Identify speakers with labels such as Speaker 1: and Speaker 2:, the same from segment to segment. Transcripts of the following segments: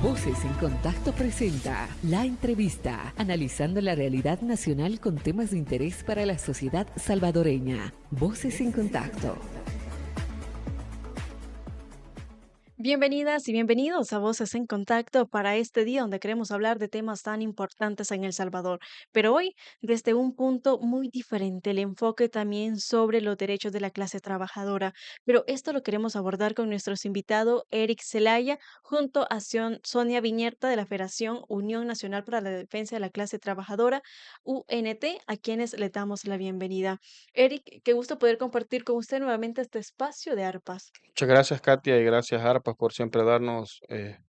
Speaker 1: Voces en Contacto presenta La Entrevista, analizando la realidad nacional con temas de interés para la sociedad salvadoreña. Voces en Contacto.
Speaker 2: Bienvenidas y bienvenidos a Voces en Contacto para este día donde queremos hablar de temas tan importantes en El Salvador, pero hoy desde un punto muy diferente, el enfoque también sobre los derechos de la clase trabajadora, pero esto lo queremos abordar con nuestros invitados Eric Zelaya junto a Sonia Viñerta de la Federación Unión Nacional para la Defensa de la Clase Trabajadora, UNT, a quienes le damos la bienvenida. Eric, qué gusto poder compartir con usted nuevamente este espacio de ARPAS.
Speaker 3: Muchas gracias, Katia, y gracias, Arpas, por siempre darnos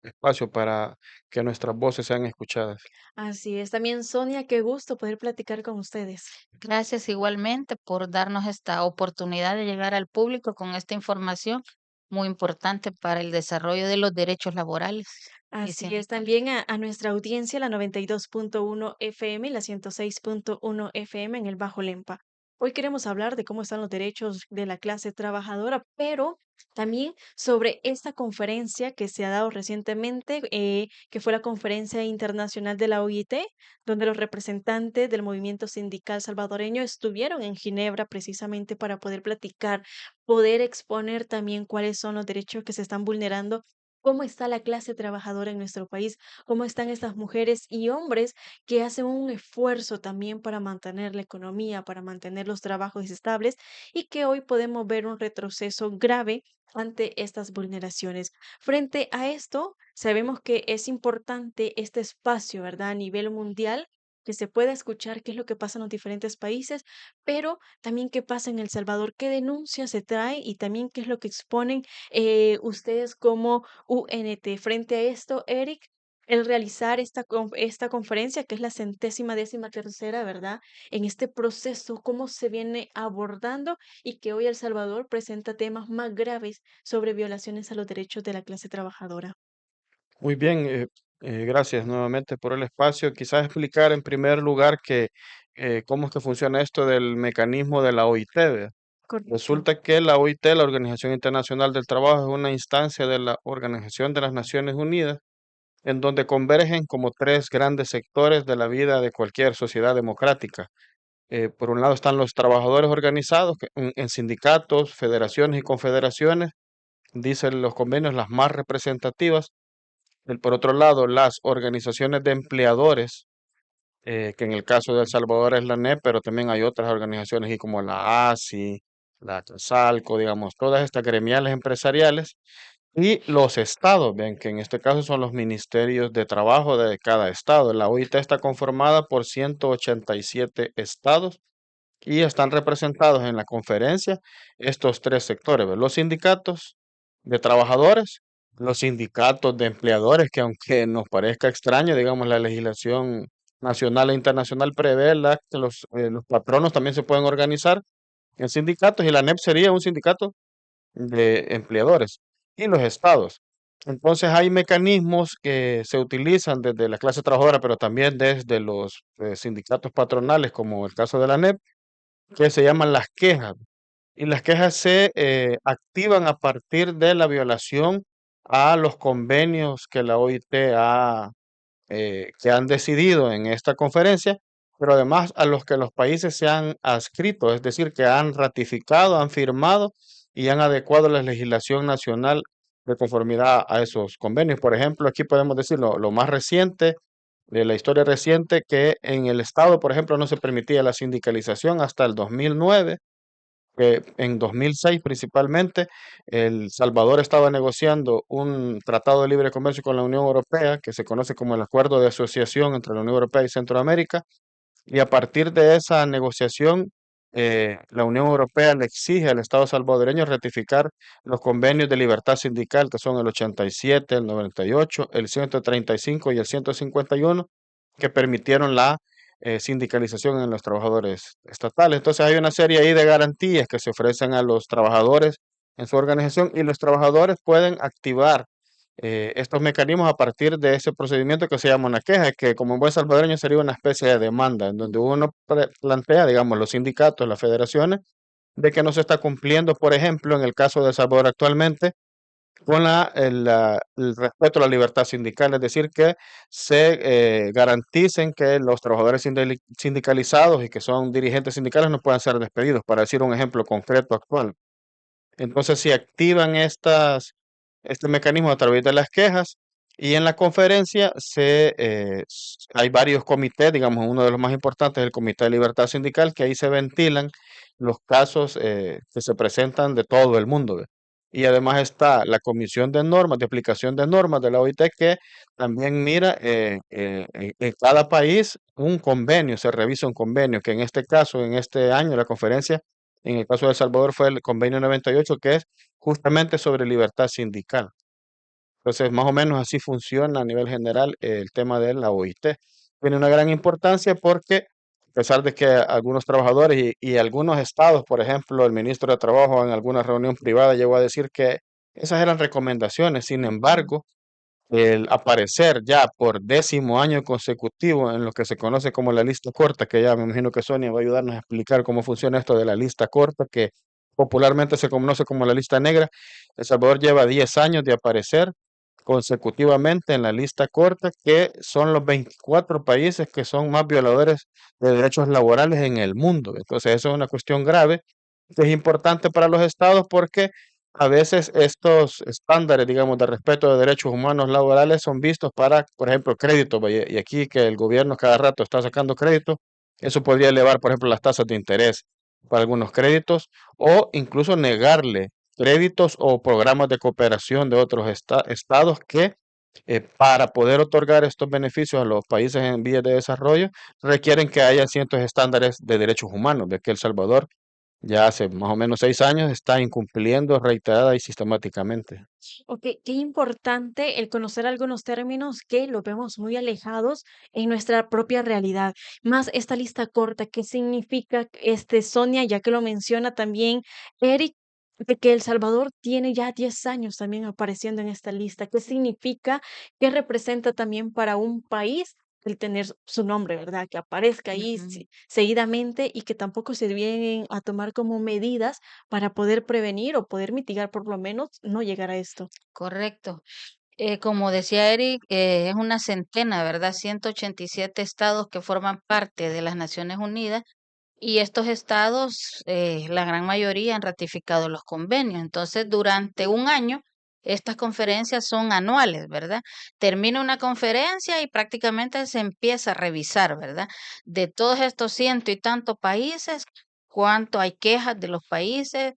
Speaker 3: espacio para que nuestras voces sean escuchadas.
Speaker 2: Así es, también Sonia, qué gusto poder platicar con ustedes.
Speaker 4: Gracias igualmente por darnos esta oportunidad de llegar al público con esta información muy importante para el desarrollo de los derechos laborales y
Speaker 2: Así es,
Speaker 4: sindicales.
Speaker 2: también a nuestra audiencia, la 92.1 FM y la 106.1 FM en el Bajo Lempa. Hoy queremos hablar de cómo están los derechos de la clase trabajadora, pero también sobre esta conferencia que se ha dado recientemente, que fue la Conferencia Internacional de la OIT, donde los representantes del movimiento sindical salvadoreño estuvieron en Ginebra precisamente para poder platicar, poder exponer también cuáles son los derechos que se están vulnerando, cómo está la clase trabajadora en nuestro país, cómo están estas mujeres y hombres que hacen un esfuerzo también para mantener la economía, para mantener los trabajos estables y que hoy podemos ver un retroceso grave ante estas vulneraciones. Frente a esto, sabemos que es importante este espacio, ¿verdad? A nivel mundial, que se pueda escuchar qué es lo que pasa en los diferentes países, pero también qué pasa en El Salvador, qué denuncias se trae y también qué es lo que exponen ustedes como UNT. Frente a esto, Eric, el realizar esta conferencia, que es la 113ª, ¿verdad? En este proceso, cómo se viene abordando y que hoy El Salvador presenta temas más graves sobre violaciones a los derechos de la clase trabajadora.
Speaker 3: Muy bien, gracias nuevamente por el espacio. Quizás explicar en primer lugar que cómo es que funciona esto del mecanismo de la OIT. ¿Ve?
Speaker 2: Correcto.
Speaker 3: Resulta que la OIT, la Organización Internacional del Trabajo, es una instancia de la Organización de las Naciones Unidas en donde convergen como tres grandes sectores de la vida de cualquier sociedad democrática. Por un lado están los trabajadores organizados en sindicatos, federaciones y confederaciones, dicen los convenios, las más representativas. Por otro lado, las organizaciones de empleadores, que en el caso de El Salvador es la NEP, pero también hay otras organizaciones y como la ASI, la CASALCO, digamos, todas estas gremiales empresariales, y los estados, ven que en este caso son los ministerios de trabajo de cada estado. La OIT está conformada por 187 estados y están representados en la conferencia estos tres sectores, ¿ve? Los sindicatos de trabajadores, los sindicatos de empleadores, que aunque nos parezca extraño, digamos, la legislación nacional e internacional prevé que los patronos también se pueden organizar en sindicatos y la NEP sería un sindicato de empleadores y los estados. Entonces hay mecanismos que se utilizan desde la clase trabajadora, pero también desde los sindicatos patronales, como el caso de la NEP, que se llaman las quejas. Y las quejas se activan a partir de la violación a los convenios que la OIT que han decidido en esta conferencia, pero además a los que los países se han adscrito, es decir, que han ratificado, han firmado y han adecuado la legislación nacional de conformidad a esos convenios. Por ejemplo, aquí podemos decir lo más reciente, de la historia reciente, que en el Estado, por ejemplo, no se permitía la sindicalización hasta el 2009, que en 2006 principalmente, El Salvador estaba negociando un tratado de libre comercio con la Unión Europea, que se conoce como el Acuerdo de Asociación entre la Unión Europea y Centroamérica, y a partir de esa negociación, la Unión Europea le exige al Estado salvadoreño ratificar los convenios de libertad sindical, que son el 87, el 98, el 135 y el 151, que permitieron la sindicalización en los trabajadores estatales. Entonces hay una serie ahí de garantías que se ofrecen a los trabajadores en su organización y los trabajadores pueden activar estos mecanismos a partir de ese procedimiento que se llama una queja, que como en buen salvadoreño sería una especie de demanda, en donde uno plantea, digamos, los sindicatos, las federaciones, de que no se está cumpliendo, por ejemplo, en el caso de El Salvador actualmente, con el respeto a la libertad sindical, es decir, que se garanticen que los trabajadores sindicalizados y que son dirigentes sindicales no puedan ser despedidos, para decir un ejemplo concreto actual. Entonces, si activan este mecanismo a través de las quejas y en la conferencia hay varios comités, digamos, uno de los más importantes es el Comité de Libertad Sindical, que ahí se ventilan los casos que se presentan de todo el mundo. ¿Ve? Y además está la Comisión de Normas, de Aplicación de Normas de la OIT, que también mira en cada país un convenio, se revisa un convenio, que en este caso, en este año, la conferencia en el caso de El Salvador fue el convenio 98, que es justamente sobre libertad sindical. Entonces, más o menos así funciona a nivel general el tema de la OIT. Tiene una gran importancia porque, a pesar de que algunos trabajadores y algunos estados, por ejemplo, el ministro de Trabajo en alguna reunión privada llegó a decir que esas eran recomendaciones, sin embargo, el aparecer ya por 10º año consecutivo en lo que se conoce como la lista corta, que ya me imagino que Sonia va a ayudarnos a explicar cómo funciona esto de la lista corta, que popularmente se conoce como la lista negra. El Salvador lleva 10 años de aparecer consecutivamente en la lista corta, que son los 24 países que son más violadores de derechos laborales en el mundo. Entonces, eso es una cuestión grave, que es importante para los estados porque a veces estos estándares, digamos, de respeto de derechos humanos laborales son vistos para, por ejemplo, crédito, y aquí que el gobierno cada rato está sacando crédito, eso podría elevar, por ejemplo, las tasas de interés para algunos créditos o incluso negarle créditos o programas de cooperación de otros estados que para poder otorgar estos beneficios a los países en vías de desarrollo requieren que haya ciertos estándares de derechos humanos, de que El Salvador ya hace más o menos 6 años está incumpliendo reiterada y sistemáticamente.
Speaker 2: Ok, qué importante el conocer algunos términos que los vemos muy alejados en nuestra propia realidad. Más esta lista corta, ¿qué significa, Sonia, ya que lo menciona también Eric, de que El Salvador tiene ya 10 años también apareciendo en esta lista? ¿Qué significa? ¿Qué representa también para un país el tener su nombre, verdad? Que aparezca ahí
Speaker 4: Ujú.
Speaker 2: seguidamente y que tampoco se vienen a tomar como medidas para poder prevenir o poder mitigar por lo menos no llegar a esto.
Speaker 4: Correcto. Como decía Eric, es una centena, ¿verdad? 187 estados que forman parte de las Naciones Unidas y estos estados, la gran mayoría han ratificado los convenios. Entonces, durante un año, estas conferencias son anuales, ¿verdad? Termina una conferencia y prácticamente se empieza a revisar, ¿verdad? De todos estos ciento y tantos países, cuánto hay quejas de los países,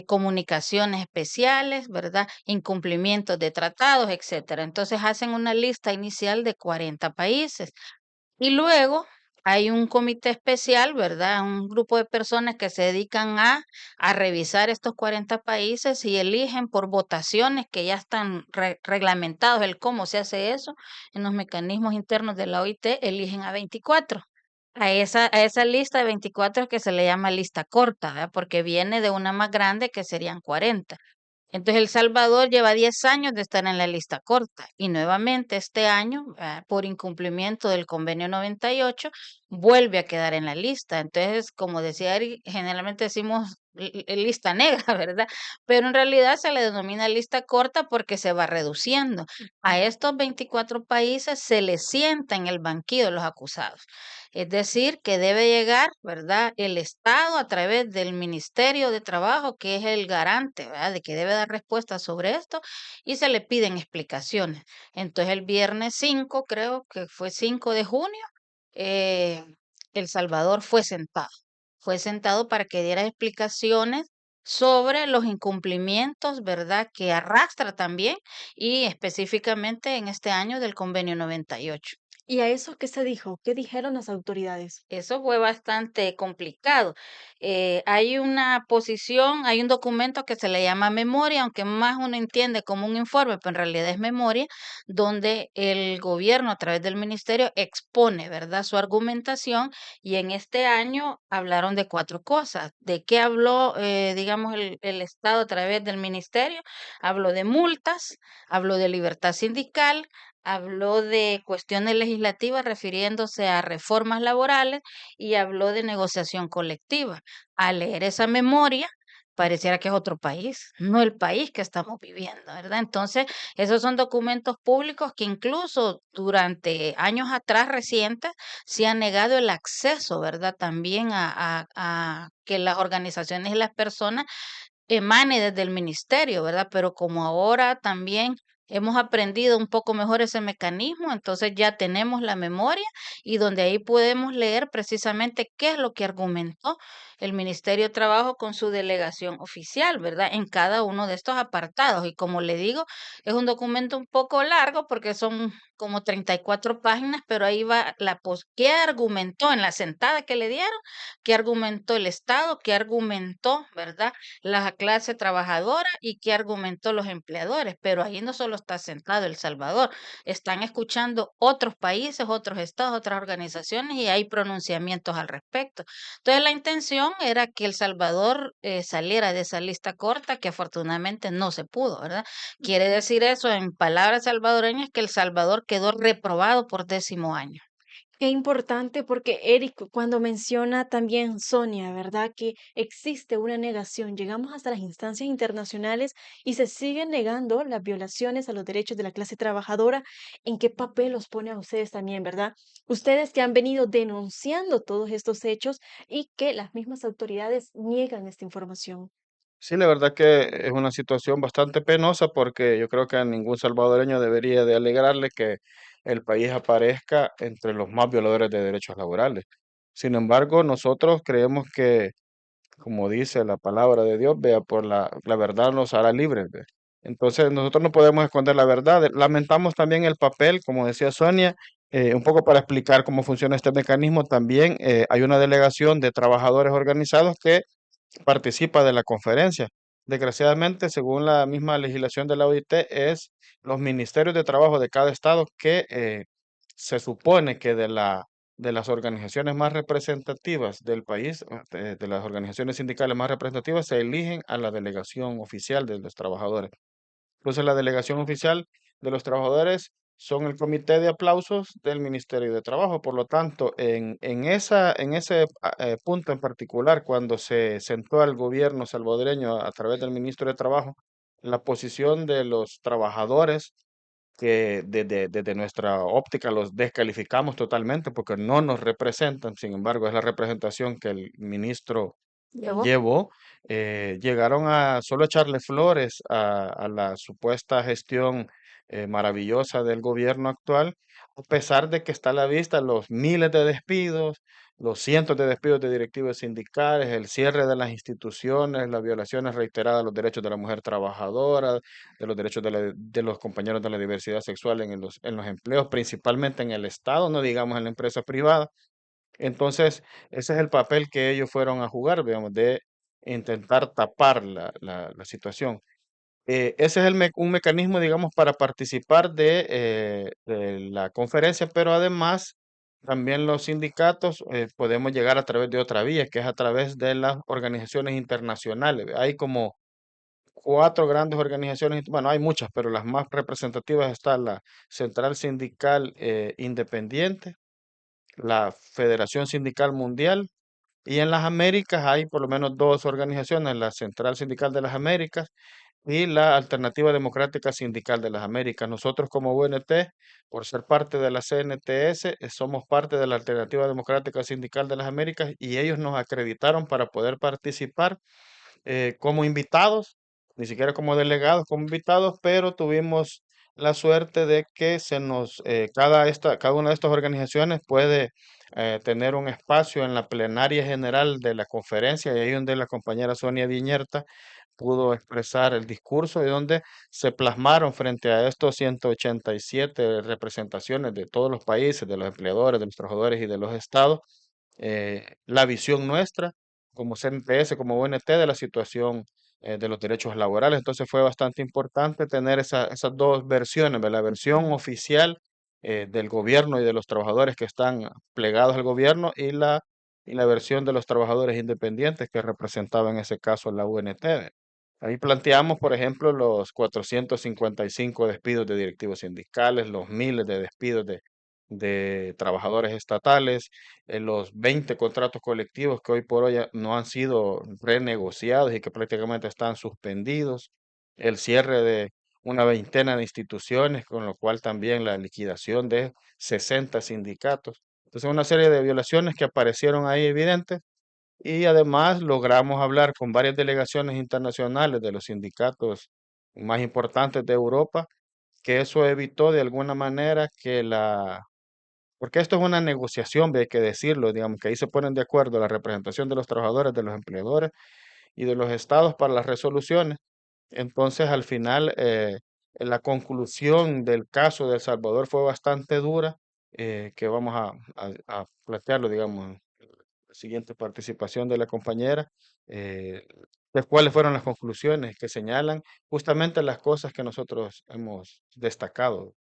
Speaker 4: comunicaciones especiales, ¿verdad? Incumplimientos de tratados, etcétera. Entonces hacen una lista inicial de 40 países. Y luego hay un comité especial, ¿verdad? Un grupo de personas que se dedican a revisar estos 40 países y eligen por votaciones que ya están reglamentados el cómo se hace eso en los mecanismos internos de la OIT, eligen a 24. A esa lista de 24 que se le llama lista corta, ¿verdad? Porque viene de una más grande que serían 40. Entonces, El Salvador lleva 10 años de estar en la lista corta y nuevamente este año, por incumplimiento del convenio 98, vuelve a quedar en la lista. Entonces, como decía Ari, generalmente decimos lista negra, ¿verdad? Pero en realidad se le denomina lista corta porque se va reduciendo. A estos 24 países se les sienta en el banquillo de los acusados. Es decir, que debe llegar, ¿verdad? El Estado a través del Ministerio de Trabajo, que es el garante, ¿verdad? De que debe dar respuesta sobre esto y se le piden explicaciones. Entonces el viernes 5, creo que fue 5 de junio, eh, El Salvador fue sentado para que diera explicaciones sobre los incumplimientos, ¿verdad? Que arrastra también y específicamente en este año del convenio 98.
Speaker 2: ¿Y a eso qué se dijo? ¿Qué dijeron las autoridades?
Speaker 4: Eso fue bastante complicado. Hay una posición, hay un documento que se le llama memoria, aunque más uno entiende como un informe, pero en realidad es memoria, donde el gobierno a través del ministerio expone, ¿verdad?, su argumentación y en este año hablaron de 4 cosas. ¿De qué habló, digamos, el Estado a través del ministerio? Habló de multas, habló de libertad sindical, habló de cuestiones legislativas refiriéndose a reformas laborales y habló de negociación colectiva. Al leer esa memoria, pareciera que es otro país, no el país que estamos viviendo, ¿verdad? Entonces, esos son documentos públicos que incluso durante años atrás recientes se ha negado el acceso, ¿verdad? También a que las organizaciones y las personas emane desde el ministerio, ¿verdad? Pero como ahora también hemos aprendido un poco mejor ese mecanismo, entonces ya tenemos la memoria y donde ahí podemos leer precisamente qué es lo que argumentó el Ministerio de Trabajo con su delegación oficial, ¿verdad? En cada uno de estos apartados. Y como le digo, es un documento un poco largo porque son como 34 páginas, pero ahí va qué argumentó en la sentada que le dieron, qué argumentó el Estado, qué argumentó, ¿verdad? La clase trabajadora y qué argumentó los empleadores, pero ahí no solo está sentado El Salvador, están escuchando otros países, otros estados, otras organizaciones y hay pronunciamientos al respecto. Entonces la intención era que El Salvador saliera de esa lista corta que afortunadamente no se pudo, ¿verdad? Quiere decir eso en palabras salvadoreñas que El Salvador quedó reprobado por 10º año.
Speaker 2: Qué importante porque Eric, cuando menciona también Sonia, ¿verdad? Que existe una negación, llegamos hasta las instancias internacionales y se siguen negando las violaciones a los derechos de la clase trabajadora. ¿En qué papel los pone a ustedes también, verdad? Ustedes que han venido denunciando todos estos hechos y que las mismas autoridades niegan esta información.
Speaker 3: Sí, la verdad que es una situación bastante penosa porque yo creo que a ningún salvadoreño debería de alegrarle que el país aparezca entre los más violadores de derechos laborales. Sin embargo, nosotros creemos que, como dice la palabra de Dios, vea, por la verdad nos hará libres, ve. Entonces, nosotros no podemos esconder la verdad. Lamentamos también el papel, como decía Sonia, un poco para explicar cómo funciona este mecanismo. También hay una delegación de trabajadores organizados que participa de la conferencia. Desgraciadamente, según la misma legislación de la OIT, es los ministerios de trabajo de cada estado que se supone que de las organizaciones más representativas del país, de las organizaciones sindicales más representativas, se eligen a la delegación oficial de los trabajadores. Entonces, la delegación oficial de los trabajadores son el comité de aplausos del Ministerio de Trabajo. Por lo tanto, en ese punto en particular, cuando se sentó al gobierno salvadoreño a través del ministro de Trabajo, la posición de los trabajadores, que desde nuestra óptica los descalificamos totalmente porque no nos representan, sin embargo, es la representación que el ministro
Speaker 4: ¿Llevó?
Speaker 3: llevó, llegaron a solo echarle flores a la supuesta gestión maravillosa del gobierno actual, a pesar de que está a la vista los miles de despidos, los cientos de despidos de directivos sindicales, el cierre de las instituciones, las violaciones reiteradas a los derechos de la mujer trabajadora, de los derechos de los compañeros de la diversidad sexual en los empleos, principalmente en el Estado, no digamos en la empresa privada. Entonces, ese es el papel que ellos fueron a jugar, digamos, de intentar tapar la situación. Ese es un mecanismo, digamos, para participar de la conferencia, pero además también los sindicatos podemos llegar a través de otra vía, que es a través de las organizaciones internacionales. Hay como cuatro grandes organizaciones, bueno, hay muchas, pero las más representativas está la Central Sindical Independiente, la Federación Sindical Mundial, y en las Américas hay por lo menos dos organizaciones, la Central Sindical de las Américas y la Alternativa Democrática Sindical de las Américas. Nosotros como UNT, por ser parte de la CNTS, somos parte de la Alternativa Democrática Sindical de las Américas y ellos nos acreditaron para poder participar como invitados, ni siquiera como delegados, como invitados, pero tuvimos la suerte de que cada una de estas organizaciones puede tener un espacio en la plenaria general de la conferencia, y ahí donde la compañera Sonia Viñerta pudo expresar el discurso y donde se plasmaron frente a estos 187 representaciones de todos los países, de los empleadores, de los trabajadores y de los estados, la visión nuestra como CNTS, como UNT de la situación de los derechos laborales. Entonces fue bastante importante tener esas dos versiones, ¿verdad? La versión oficial del gobierno y de los trabajadores que están plegados al gobierno y la versión de los trabajadores independientes que representaba en ese caso la UNT. Ahí planteamos, por ejemplo, los 455 despidos de directivos sindicales, los miles de despidos de trabajadores estatales, los 20 contratos colectivos que hoy por hoy no han sido renegociados y que prácticamente están suspendidos, el cierre de una veintena de instituciones, con lo cual también la liquidación de 60 sindicatos. Entonces, una serie de violaciones que aparecieron ahí evidentes y además logramos hablar con varias delegaciones internacionales de los sindicatos más importantes de Europa, que eso evitó de alguna manera que porque esto es una negociación, hay que decirlo, digamos que ahí se ponen de acuerdo la representación de los trabajadores, de los empleadores y de los estados para las resoluciones. Entonces, al final, la conclusión del caso de El Salvador fue bastante dura, que vamos a plantearlo, digamos, en la siguiente participación de la compañera, de cuáles fueron las conclusiones que señalan justamente las cosas que nosotros hemos destacado.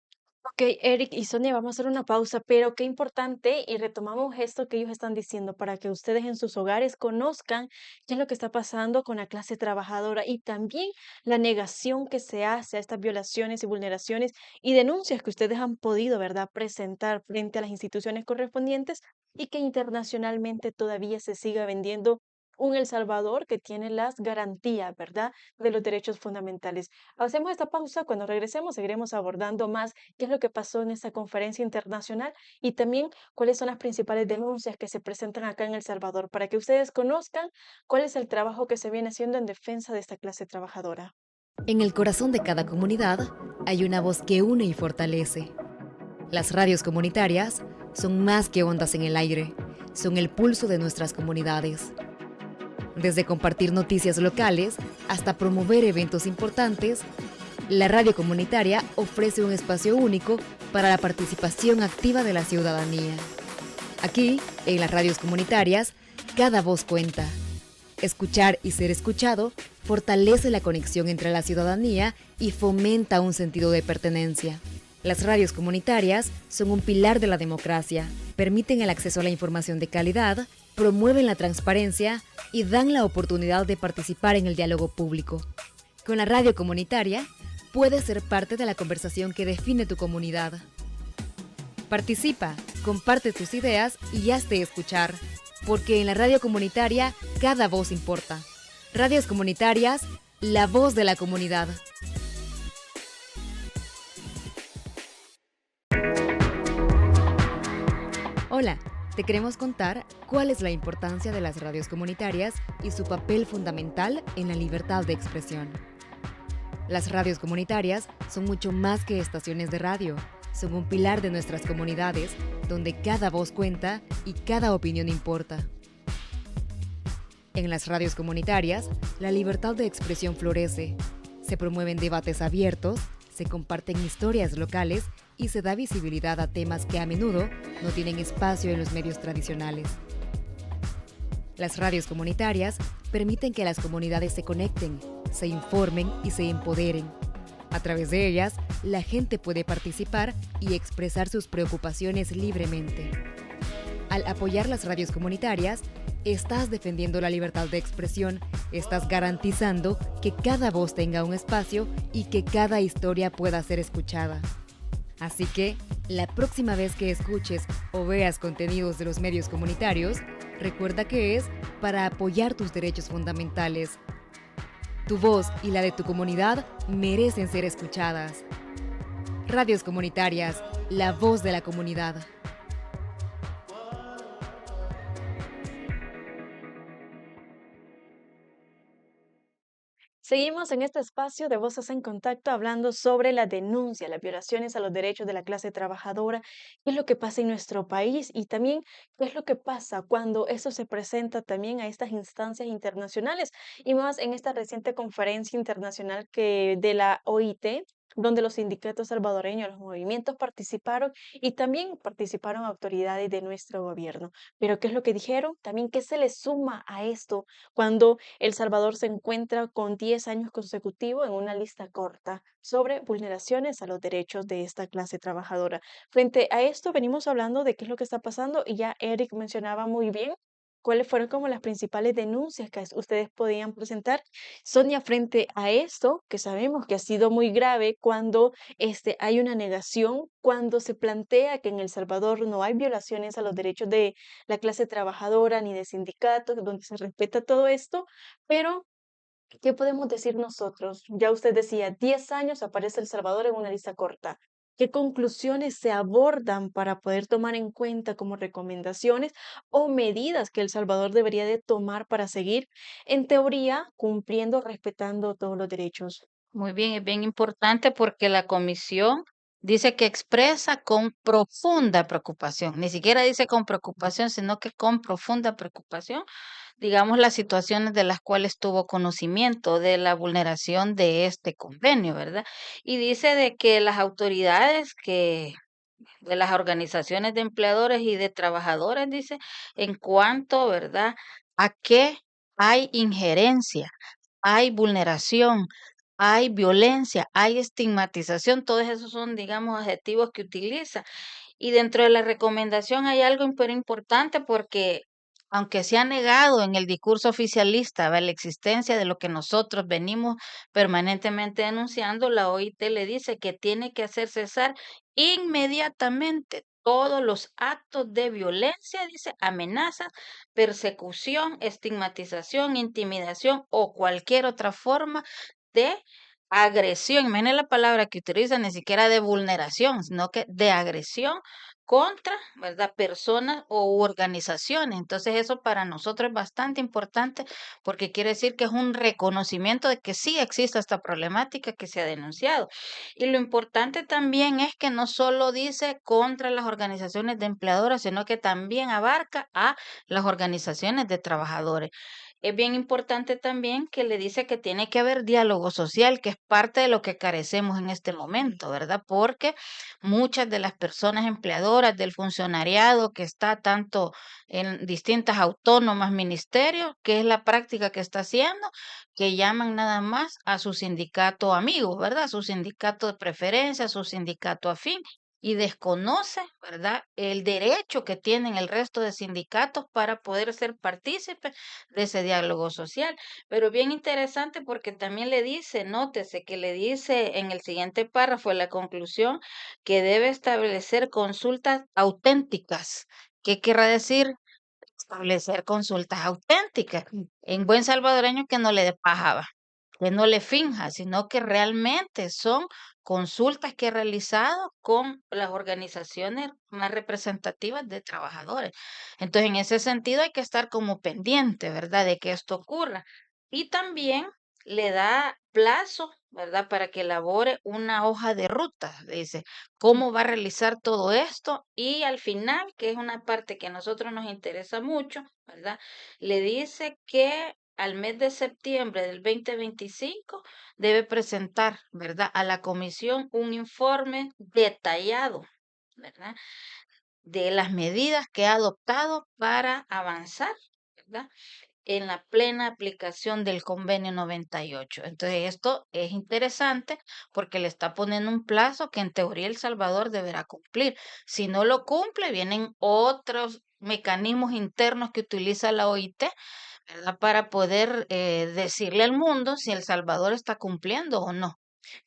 Speaker 2: Ok, Eric y Sonia, vamos a hacer una pausa, pero qué importante y retomamos esto que ellos están diciendo para que ustedes en sus hogares conozcan qué es lo que está pasando con la clase trabajadora y también la negación que se hace a estas violaciones y vulneraciones y denuncias que ustedes han podido, ¿verdad?, presentar frente a las instituciones correspondientes y que internacionalmente todavía se siga vendiendo un El Salvador que tiene las garantías, ¿verdad?, de los derechos fundamentales. Hacemos esta pausa, cuando regresemos seguiremos abordando más qué es lo que pasó en esta conferencia internacional y también cuáles son las principales denuncias que se presentan acá en El Salvador, para que ustedes conozcan cuál es el trabajo que se viene haciendo en defensa de esta clase trabajadora.
Speaker 5: En el corazón de cada comunidad hay una voz que une y fortalece. Las radios comunitarias son más que ondas en el aire, son el pulso de nuestras comunidades. Desde compartir noticias locales hasta promover eventos importantes, la radio comunitaria ofrece un espacio único para la participación activa de la ciudadanía. Aquí, en las radios comunitarias, cada voz cuenta. Escuchar y ser escuchado fortalece la conexión entre la ciudadanía y fomenta un sentido de pertenencia. Las radios comunitarias son un pilar de la democracia, permiten el acceso a la información de calidad, promueven la transparencia y dan la oportunidad de participar en el diálogo público. Con la radio comunitaria, puedes ser parte de la conversación que define tu comunidad. Participa, comparte tus ideas y hazte escuchar, porque en la radio comunitaria cada voz importa. Radios comunitarias, la voz de la comunidad. Hola, te queremos contar cuál es la importancia de las radios comunitarias y su papel fundamental en la libertad de expresión. Las radios comunitarias son mucho más que estaciones de radio. Son un pilar de nuestras comunidades, donde cada voz cuenta y cada opinión importa. En las radios comunitarias, la libertad de expresión florece. Se promueven debates abiertos, se comparten historias locales y se da visibilidad a temas que a menudo no tienen espacio en los medios tradicionales. Las radios comunitarias permiten que las comunidades se conecten, se informen y se empoderen. A través de ellas, la gente puede participar y expresar sus preocupaciones libremente. Al apoyar las radios comunitarias, estás defendiendo la libertad de expresión, estás garantizando que cada voz tenga un espacio y que cada historia pueda ser escuchada. Así que, la próxima vez que escuches o veas contenidos de los medios comunitarios, recuerda que es para apoyar tus derechos fundamentales. Tu voz y la de tu comunidad merecen ser escuchadas. Radios comunitarias, la voz de la comunidad.
Speaker 2: Seguimos en este espacio de Voces en Contacto hablando sobre la denuncia, las violaciones a los derechos de la clase trabajadora, qué es lo que pasa en nuestro país y también qué es lo que pasa cuando eso se presenta también a estas instancias internacionales y más en esta reciente conferencia internacional que de la OIT, donde los sindicatos salvadoreños, los movimientos participaron y también participaron autoridades de nuestro gobierno. Pero ¿qué es lo que dijeron? También qué se le suma a esto cuando El Salvador se encuentra con 10 años consecutivos en una lista corta sobre vulneraciones a los derechos de esta clase trabajadora. Frente a esto, venimos hablando de qué es lo que está pasando y ya Eric mencionaba muy bien ¿cuáles fueron como las principales denuncias que ustedes podían presentar, Sonia, frente a esto, que sabemos que ha sido muy grave cuando hay una negación, cuando se plantea que en El Salvador no hay violaciones a los derechos de la clase trabajadora ni de sindicatos, donde se respeta todo esto, pero ¿qué podemos decir nosotros? Ya usted decía, 10 años aparece El Salvador en una lista corta. ¿Qué conclusiones se abordan para poder tomar en cuenta como recomendaciones o medidas que El Salvador debería de tomar para seguir, en teoría, cumpliendo, respetando todos los derechos?
Speaker 4: Muy bien, es bien importante porque la comisión dice que expresa con profunda preocupación, ni siquiera dice con preocupación, sino que con profunda preocupación, digamos, las situaciones de las cuales tuvo conocimiento de la vulneración de este convenio, ¿verdad? Y dice de que las autoridades de las organizaciones de empleadores y de trabajadores, dice, en cuanto, ¿verdad?, a que hay injerencia, hay vulneración, hay violencia, hay estigmatización, todos esos son, digamos, adjetivos que utiliza. Y dentro de la recomendación hay algo importante porque aunque se ha negado en el discurso oficialista, ¿va?, la existencia de lo que nosotros venimos permanentemente denunciando, la OIT le dice que tiene que hacer cesar inmediatamente todos los actos de violencia, dice, amenazas, persecución, estigmatización, intimidación o cualquier otra forma de agresión. Imagínate la palabra que utiliza, ni siquiera de vulneración, sino que de agresión contra, ¿verdad?, personas o organizaciones. Entonces eso para nosotros es bastante importante porque quiere decir que es un reconocimiento de que sí existe esta problemática que se ha denunciado. Y lo importante también es que no solo dice contra las organizaciones de empleadoras, sino que también abarca a las organizaciones de trabajadores. Es bien importante también que le dice que tiene que haber diálogo social, que es parte de lo que carecemos en este momento, ¿verdad? Porque muchas de las personas empleadoras del funcionariado que está tanto en distintas autónomas, ministerios, que es la práctica que está haciendo, que llaman nada más a su sindicato amigo, ¿verdad? Su sindicato de preferencia, su sindicato afín, y desconoce, ¿verdad?, el derecho que tienen el resto de sindicatos para poder ser partícipes de ese diálogo social. Pero bien interesante porque también le dice, nótese que le dice en el siguiente párrafo, en la conclusión, que debe establecer consultas auténticas. ¿Qué querrá decir? Establecer consultas auténticas. En buen salvadoreño, que no le dé paja, ¿va?, que no le finja, sino que realmente son consultas que he realizado con las organizaciones más representativas de trabajadores. Entonces, en ese sentido hay que estar como pendiente, ¿verdad?, de que esto ocurra. Y también le da plazo, ¿verdad?, para que elabore una hoja de ruta, dice, cómo va a realizar todo esto y al final, que es una parte que a nosotros nos interesa mucho, ¿verdad?, le dice que al mes de septiembre del 2025 debe presentar, ¿verdad?, a la comisión un informe detallado, ¿verdad?, de las medidas que ha adoptado para avanzar, ¿verdad?, en la plena aplicación del convenio 98. Entonces, esto es interesante porque le está poniendo un plazo que en teoría El Salvador deberá cumplir. Si no lo cumple, vienen otros mecanismos internos que utiliza la OIT, ¿verdad?, para poder decirle al mundo si El Salvador está cumpliendo o no.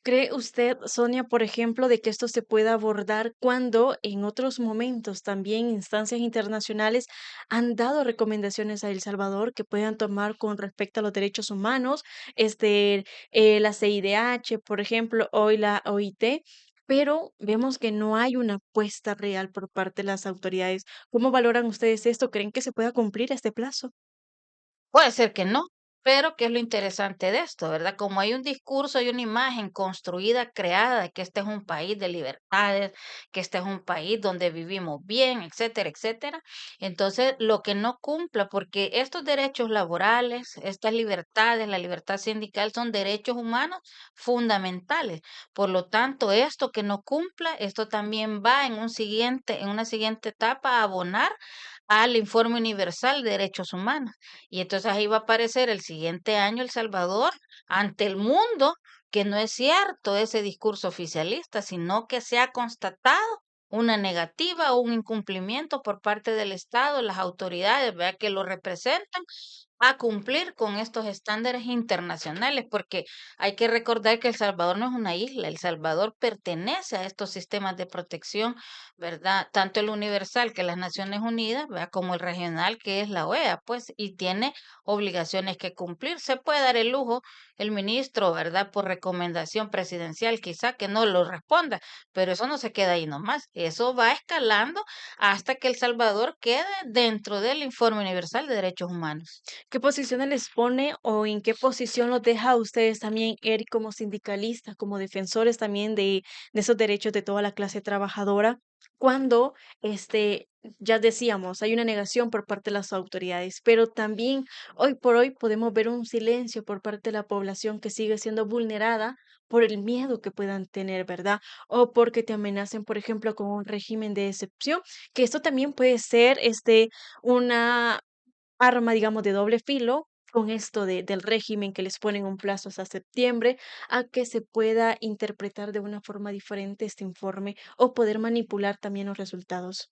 Speaker 2: ¿Cree usted, Sonia, por ejemplo, de que esto se pueda abordar cuando en otros momentos también instancias internacionales han dado recomendaciones a El Salvador que puedan tomar con respecto a los derechos humanos, la CIDH, por ejemplo, hoy la OIT, pero vemos que no hay una apuesta real por parte de las autoridades? ¿Cómo valoran ustedes esto? ¿Creen que se pueda cumplir este plazo?
Speaker 4: Puede ser que no, pero ¿qué es lo interesante de esto, verdad? Como hay un discurso y una imagen construida, creada, de que este es un país de libertades, que este es un país donde vivimos bien, etcétera, etcétera. Entonces, lo que no cumpla, porque estos derechos laborales, estas libertades, la libertad sindical son derechos humanos fundamentales. Por lo tanto, esto que no cumpla, esto también va en una siguiente etapa a abonar al Informe Universal de Derechos Humanos. Y entonces ahí va a aparecer el siguiente año El Salvador ante el mundo que no es cierto ese discurso oficialista, sino que se ha constatado una negativa o un incumplimiento por parte del Estado, las autoridades, ¿verdad?, que lo representan, a cumplir con estos estándares internacionales, porque hay que recordar que El Salvador no es una isla, El Salvador pertenece a estos sistemas de protección, ¿verdad? Tanto el universal, que es las Naciones Unidas, ¿verdad?, como el regional, que es la OEA, pues, y tiene obligaciones que cumplir. Se puede dar el lujo el ministro, ¿verdad?, por recomendación presidencial, quizá que no lo responda, pero eso no se queda ahí nomás, eso va escalando hasta que El Salvador quede dentro del Informe Universal de Derechos Humanos.
Speaker 2: ¿Qué posiciones les pone o en qué posición los deja a ustedes también, Eric, como sindicalistas, como defensores también de esos derechos de toda la clase trabajadora? Cuando, ya decíamos, hay una negación por parte de las autoridades, pero también hoy por hoy podemos ver un silencio por parte de la población que sigue siendo vulnerada por el miedo que puedan tener, ¿verdad? O porque te amenacen, por ejemplo, con un régimen de excepción, que esto también puede ser, una arma, digamos, de doble filo con esto del régimen que les ponen un plazo hasta septiembre a que se pueda interpretar de una forma diferente este informe o poder manipular también los resultados.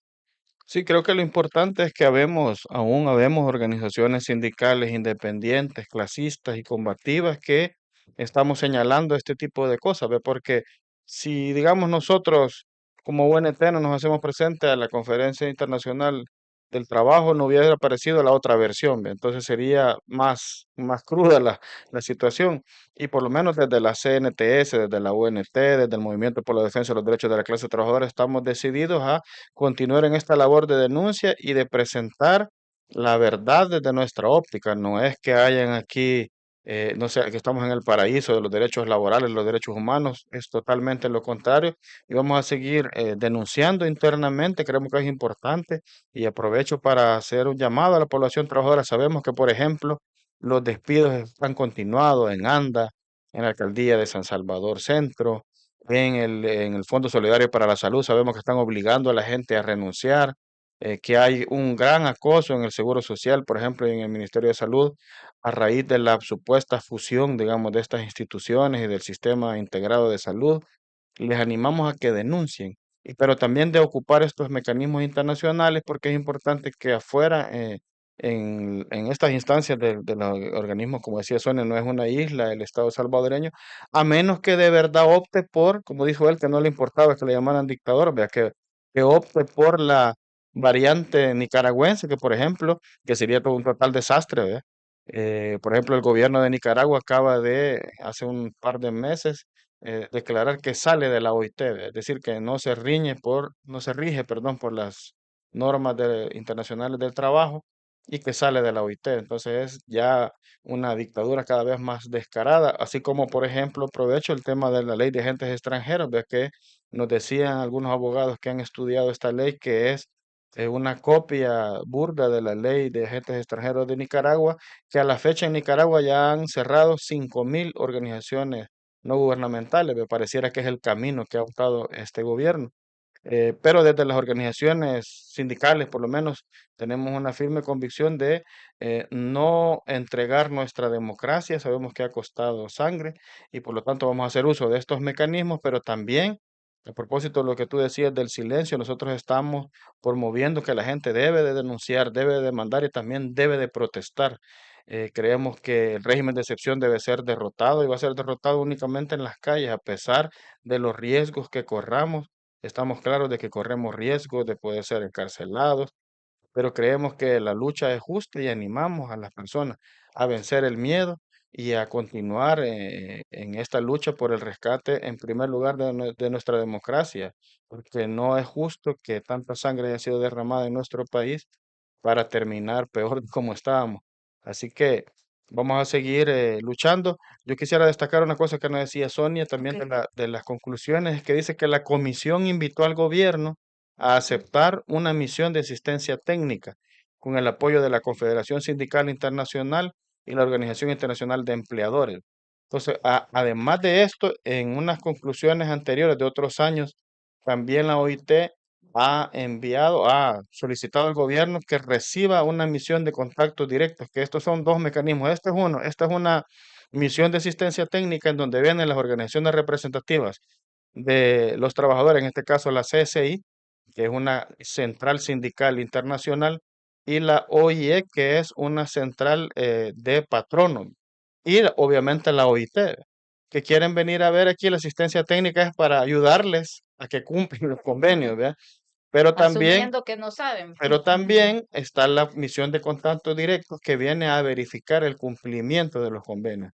Speaker 3: Sí, creo que lo importante es que aún habemos organizaciones sindicales independientes, clasistas y combativas que estamos señalando este tipo de cosas, ¿ve? Porque si, digamos, nosotros como UNT no nos hacemos presente a la Conferencia Internacional del Trabajo, no hubiera aparecido la otra versión, ¿ve? Entonces sería más cruda la situación. Y por lo menos desde la CNTS, desde la UNT, desde el Movimiento por la Defensa de los Derechos de la Clase Trabajadora, estamos decididos a continuar en esta labor de denuncia y de presentar la verdad desde nuestra óptica. No es que hayan aquí, no sé, que estamos en el paraíso de los derechos laborales, los derechos humanos, es totalmente lo contrario. Y vamos a seguir denunciando internamente, creemos que es importante y aprovecho para hacer un llamado a la población trabajadora. Sabemos que, por ejemplo, los despidos han continuado en ANDA, en la alcaldía de San Salvador Centro, en el Fondo Solidario para la Salud. Sabemos que están obligando a la gente a renunciar, que hay un gran acoso en el Seguro Social, por ejemplo, y en el Ministerio de Salud, a raíz de la supuesta fusión, digamos, de estas instituciones y del sistema integrado de salud. Les animamos a que denuncien, pero también de ocupar estos mecanismos internacionales, porque es importante que afuera, en estas instancias de los organismos, como decía Sonia, no es una isla el Estado salvadoreño, a menos que de verdad opte por, como dijo él, que no le importaba que le llamaran dictador, vea, que opte por la variante nicaragüense, que por ejemplo, que sería todo un total desastre, ¿verdad? Por ejemplo, el gobierno de Nicaragua acaba de, hace un par de meses, declarar que sale de la OIT, es decir, que no se rige, perdón, por las normas internacionales del trabajo y que sale de la OIT. Entonces es ya una dictadura cada vez más descarada, así como, por ejemplo, aprovecho el tema de la ley de agentes extranjeros, de que nos decían algunos abogados que han estudiado esta ley que es una copia burda de la ley de agentes extranjeros de Nicaragua, que a la fecha en Nicaragua ya han cerrado 5.000 organizaciones no gubernamentales. Me pareciera que es el camino que ha optado este gobierno. Pero desde las organizaciones sindicales, por lo menos, tenemos una firme convicción de no entregar nuestra democracia. Sabemos que ha costado sangre y por lo tanto vamos a hacer uso de estos mecanismos, pero también, a propósito de lo que tú decías del silencio, nosotros estamos promoviendo que la gente debe de denunciar, debe de demandar y también debe de protestar. Creemos que el régimen de excepción debe ser derrotado y va a ser derrotado únicamente en las calles, a pesar de los riesgos que corramos. Estamos claros de que corremos riesgos de poder ser encarcelados, pero creemos que la lucha es justa y animamos a las personas a vencer el miedo y a continuar en esta lucha por el rescate, en primer lugar, de nuestra democracia, porque no es justo que tanta sangre haya sido derramada en nuestro país para terminar peor de como estábamos. Así que vamos a seguir luchando. Yo quisiera destacar una cosa que nos decía Sonia también
Speaker 2: Ok.
Speaker 3: de las conclusiones, es que dice que la comisión invitó al gobierno a aceptar una misión de asistencia técnica con el apoyo de la Confederación Sindical Internacional y la Organización Internacional de Empleadores. Entonces, además de esto, en unas conclusiones anteriores de otros años, también la OIT ha solicitado al gobierno que reciba una misión de contactos directos, que estos son dos mecanismos. Este es uno, esta es una misión de asistencia técnica en donde vienen las organizaciones representativas de los trabajadores, en este caso la CSI, que es una central sindical internacional, y la OIE, que es una central de patronos, y obviamente la OIT, que quieren venir a ver aquí la asistencia técnica es para ayudarles a que cumplan los convenios, ¿verdad? Pero también,
Speaker 4: Asumiendo que no saben.
Speaker 3: pero también está la misión de contacto directo que viene a verificar el cumplimiento de los convenios.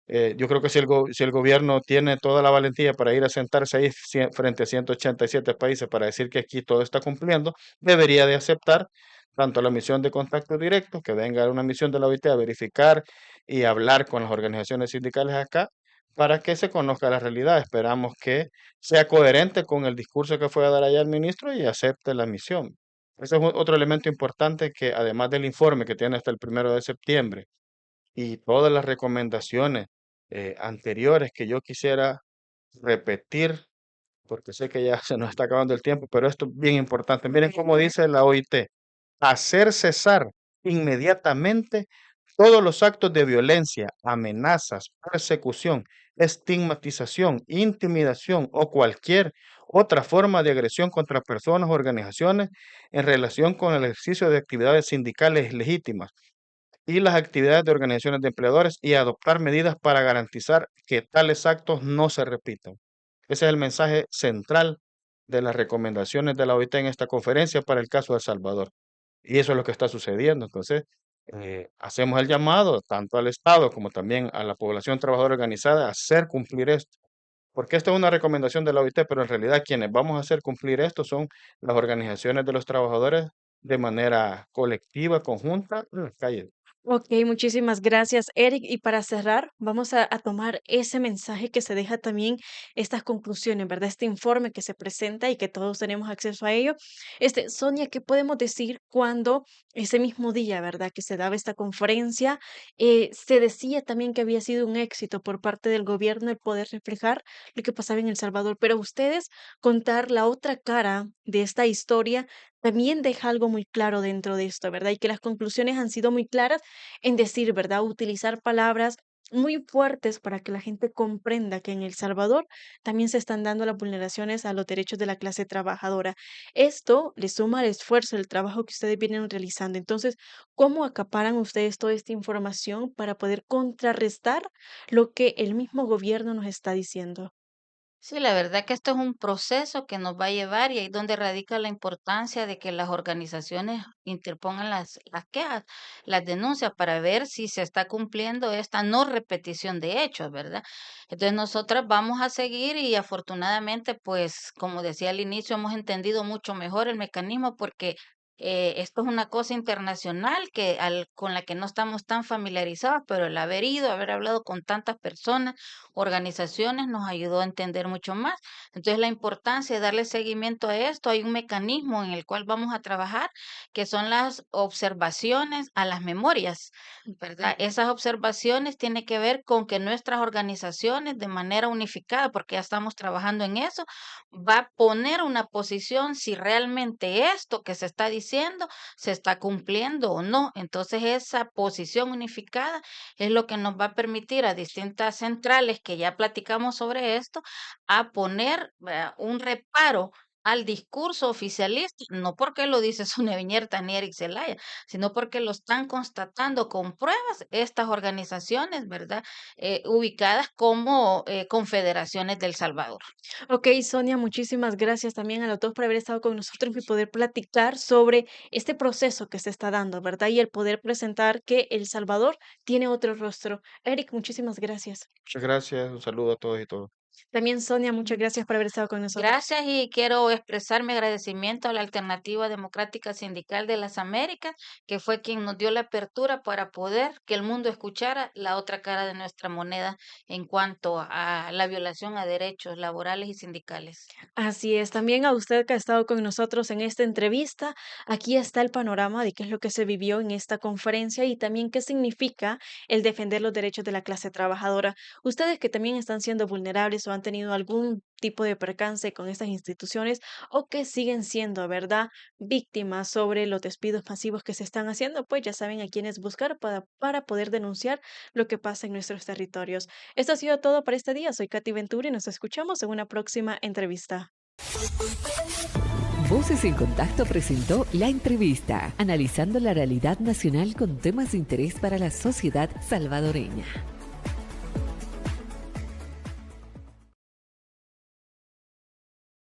Speaker 3: Yo creo que si el gobierno tiene toda la valentía para ir a sentarse ahí frente a 187 países para decir que aquí todo está cumpliendo, debería de aceptar tanto la misión de contacto directo, que venga una misión de la OIT a verificar y hablar con las organizaciones sindicales acá, para que se conozca la realidad. Esperamos que sea coherente con el discurso que fue a dar allá el ministro y acepte la misión. Ese es otro elemento importante que, además del informe que tiene hasta el 1 de septiembre, y todas las recomendaciones anteriores que yo quisiera repetir, porque sé que ya se nos está acabando el tiempo, pero esto es bien importante. Miren cómo dice la OIT: hacer cesar inmediatamente todos los actos de violencia, amenazas, persecución, estigmatización, intimidación o cualquier otra forma de agresión contra personas o organizaciones en relación con el ejercicio de actividades sindicales legítimas y las actividades de organizaciones de empleadores, y adoptar medidas para garantizar que tales actos no se repitan. Ese es el mensaje central de las recomendaciones de la OIT en esta conferencia para el caso de El Salvador. Y eso es lo que está sucediendo. Entonces, hacemos el llamado tanto al Estado como también a la población trabajadora organizada a hacer cumplir esto. Porque esta es una recomendación de la OIT, pero en realidad quienes vamos a hacer cumplir esto son las organizaciones de los trabajadores de manera colectiva, conjunta, en las calles.
Speaker 2: Ok, muchísimas gracias, Eric. Y para cerrar, vamos a tomar ese mensaje que se deja también, estas conclusiones, ¿verdad? Este informe que se presenta y que todos tenemos acceso a ello. Sonia, ¿qué podemos decir cuando ese mismo día, ¿verdad? Que se daba esta conferencia, se decía también que había sido un éxito por parte del gobierno el poder reflejar lo que pasaba en El Salvador, pero ustedes contar la otra cara de esta historia también deja algo muy claro dentro de esto, ¿verdad? Y que las conclusiones han sido muy claras en decir, ¿verdad? Utilizar palabras muy fuertes para que la gente comprenda que en El Salvador también se están dando las vulneraciones a los derechos de la clase trabajadora. Esto le suma al esfuerzo, el trabajo que ustedes vienen realizando. Entonces, ¿cómo acaparan ustedes toda esta información para poder contrarrestar lo que el mismo gobierno nos está diciendo?
Speaker 4: Sí, la verdad que esto es un proceso que nos va a llevar y ahí es donde radica la importancia de que las organizaciones interpongan las quejas, las denuncias para ver si se está cumpliendo esta no repetición de hechos, ¿verdad? Entonces nosotras vamos a seguir y afortunadamente, pues como decía al inicio, hemos entendido mucho mejor el mecanismo porque esto es una cosa internacional con la que no estamos tan familiarizados, pero el haber ido, haber hablado con tantas personas, organizaciones, nos ayudó a entender mucho más. Entonces, la importancia de darle seguimiento a esto, hay un mecanismo en el cual vamos a trabajar, que son las observaciones a las memorias, ¿verdad? Esas observaciones tienen que ver con que nuestras organizaciones, de manera unificada, porque ya estamos trabajando en eso, va a poner una posición si realmente esto que se está diciendo se está cumpliendo o no. Entonces, esa posición unificada es lo que nos va a permitir a distintas centrales que ya platicamos sobre esto, a poner un reparo al discurso oficialista, no porque lo dice Sonia Viñerta ni Eric Zelaya, sino porque lo están constatando con pruebas estas organizaciones, ¿verdad? Ubicadas como confederaciones del Salvador.
Speaker 2: Ok, Sonia, muchísimas gracias también a los dos por haber estado con nosotros y poder platicar sobre este proceso que se está dando, ¿verdad? Y el poder presentar que El Salvador tiene otro rostro. Eric, muchísimas gracias.
Speaker 3: Muchas gracias, un saludo a todos y todas.
Speaker 2: También Sonia, muchas gracias por haber estado con nosotros.
Speaker 4: Gracias y quiero expresar mi agradecimiento a la Alternativa Democrática Sindical de las Américas, que fue quien nos dio la apertura para poder que el mundo escuchara la otra cara de nuestra moneda en cuanto a la violación a derechos laborales y sindicales.
Speaker 2: Así es, también a usted que ha estado con nosotros en esta entrevista, aquí está el panorama de qué es lo que se vivió en esta conferencia y también qué significa el defender los derechos de la clase trabajadora. Ustedes que también están siendo vulnerables o han tenido algún tipo de percance con estas instituciones o que siguen siendo, ¿verdad?, víctimas sobre los despidos masivos que se están haciendo, pues ya saben a quiénes buscar para poder denunciar lo que pasa en nuestros territorios. Esto ha sido todo para este día. Soy Katy Ventura y nos escuchamos en una próxima entrevista.
Speaker 1: Voces en Contacto presentó La Entrevista, analizando la realidad nacional con temas de interés para la sociedad salvadoreña.